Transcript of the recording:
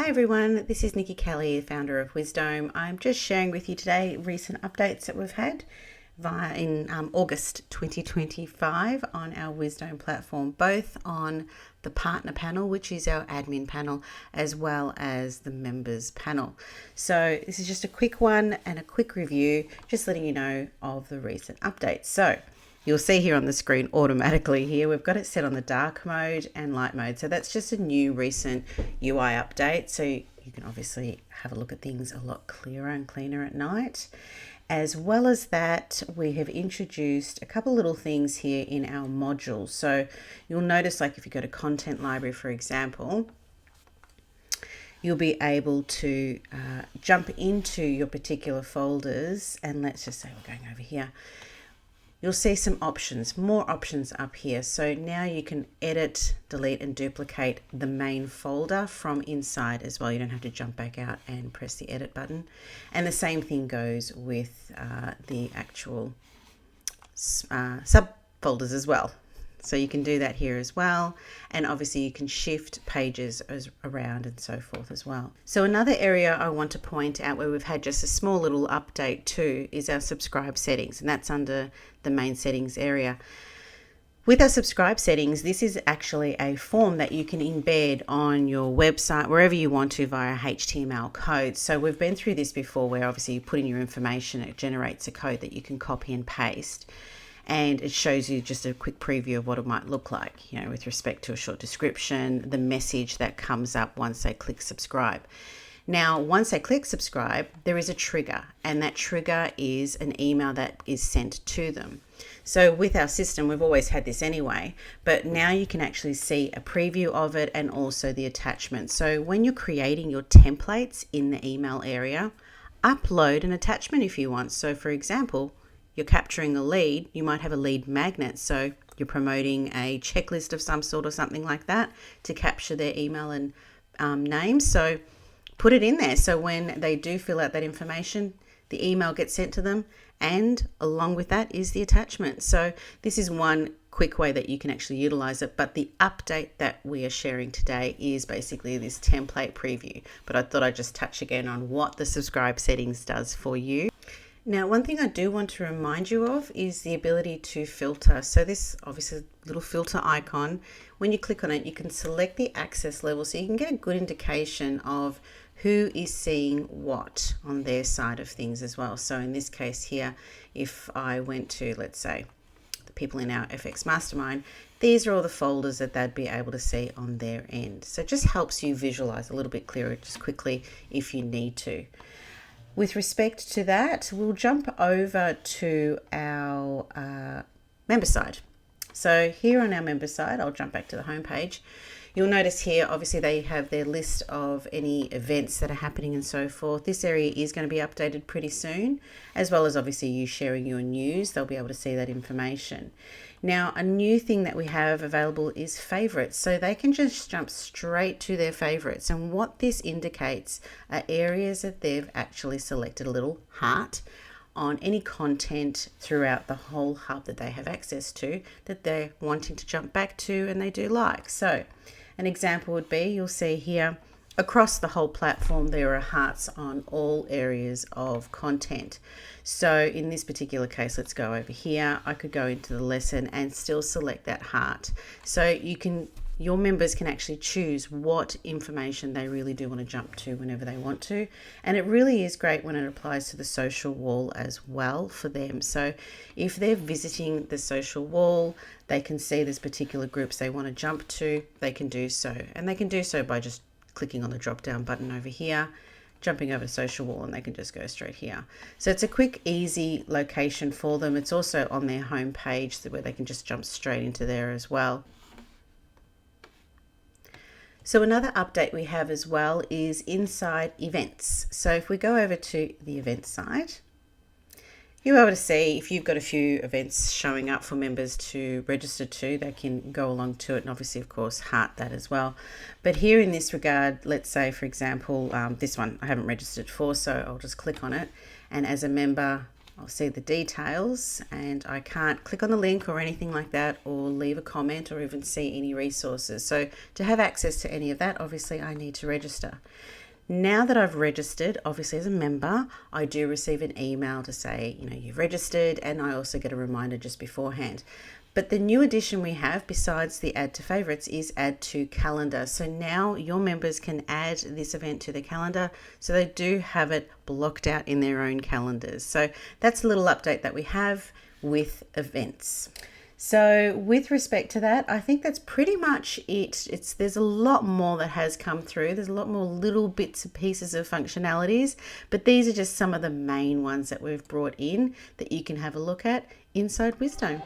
Hi everyone, this is Nikki Cali, founder of Wisdome. I'm just sharing with you today recent updates that we've had in August 2025 on our Wisdome platform, both on the partner panel, which is our admin panel, as well as the members panel. So this is just a quick one and a quick review, just letting you know of the recent updates. So you'll see here on the screen automatically here, we've got it set on the dark mode and light mode. So that's just a new recent UI update. So you can obviously have a look at things a lot clearer and cleaner at night. As well as that, we have introduced a couple little things here in our modules. So you'll notice, like if you go to content library, for example, you'll be able to jump into your particular folders, and let's just say we're going over here. You'll see some options, more options up here. So now you can edit, delete and duplicate the main folder from inside as well. You don't have to jump back out and press the edit button. And the same thing goes with the actual subfolders as well. So you can do that here as well. And obviously you can shift pages around and so forth as well. So another area I want to point out where we've had just a small little update too is our subscribe settings, and that's under the main settings area. With our subscribe settings, this is actually a form that you can embed on your website, wherever you want to, via HTML code. So we've been through this before where obviously you put in your information, it generates a code that you can copy and paste. And it shows you just a quick preview of what it might look like, you know, with respect to a short description, the message that comes up once they click subscribe. Now, once they click subscribe, there is a trigger, and that trigger is an email that is sent to them. So with our system, we've always had this anyway, but now you can actually see a preview of it and also the attachment. So when you're creating your templates in the email area, upload an attachment if you want. So for example, you're capturing a lead, you might have a lead magnet. So you're promoting a checklist of some sort or something like that to capture their email and name. So put it in there. So when they do fill out that information, the email gets sent to them, and along with that is the attachment. So this is one quick way that you can actually utilize it. But the update that we are sharing today is basically this template preview. But I thought I'd just touch again on what the subscribe settings does for you. Now, one thing I do want to remind you of is the ability to filter. So this obviously little filter icon, when you click on it, you can select the access level so you can get a good indication of who is seeing what on their side of things as well. So in this case here, if I went to, let's say, the people in our FX Mastermind, these are all the folders that they'd be able to see on their end. So it just helps you visualize a little bit clearer just quickly if you need to. With respect to that, we'll jump over to our member side. So here on our member side, I'll jump back to the home page. You'll notice here, obviously they have their list of any events that are happening and so forth. This area is going to be updated pretty soon, as well as obviously you sharing your news. They'll be able to see that information. Now, a new thing that we have available is favorites. So they can just jump straight to their favorites. And what this indicates are areas that they've actually selected a little heart on any content throughout the whole hub that they have access to that they're wanting to jump back to and they do like. So an example would be, you'll see here, across the whole platform, there are hearts on all areas of content. So in this particular case, let's go over here. I could go into the lesson and still select that heart. So your members can actually choose what information they really do want to jump to whenever they want to. And it really is great when it applies to the social wall as well for them. So if they're visiting the social wall, they can see there's particular groups they want to jump to, they can do so. And they can do so by just clicking on the drop down button over here, jumping over social wall, and they can just go straight here. So it's a quick, easy location for them. It's also on their home page where they can just jump straight into there as well. So another update we have as well is inside events. So if we go over to the events side, you'll be able to see if you've got a few events showing up for members to register to, they can go along to it and obviously, of course, heart that as well. But here in this regard, let's say, for example, this one I haven't registered for, so I'll just click on it. And as a member, I'll see the details, and I can't click on the link or anything like that, or leave a comment, or even see any resources. So to have access to any of that, obviously I need to register. Now that I've registered, obviously as a member, I do receive an email to say, you've registered, and I also get a reminder just beforehand. But the new addition we have, besides the add to favorites, is add to calendar. So now your members can add this event to the calendar, so they do have it blocked out in their own calendars. So that's a little update that we have with events. So with respect to that, I think that's pretty much it. There's a lot more that has come through. There's a lot more little bits and pieces of functionalities, but these are just some of the main ones that we've brought in that you can have a look at inside Wisdome.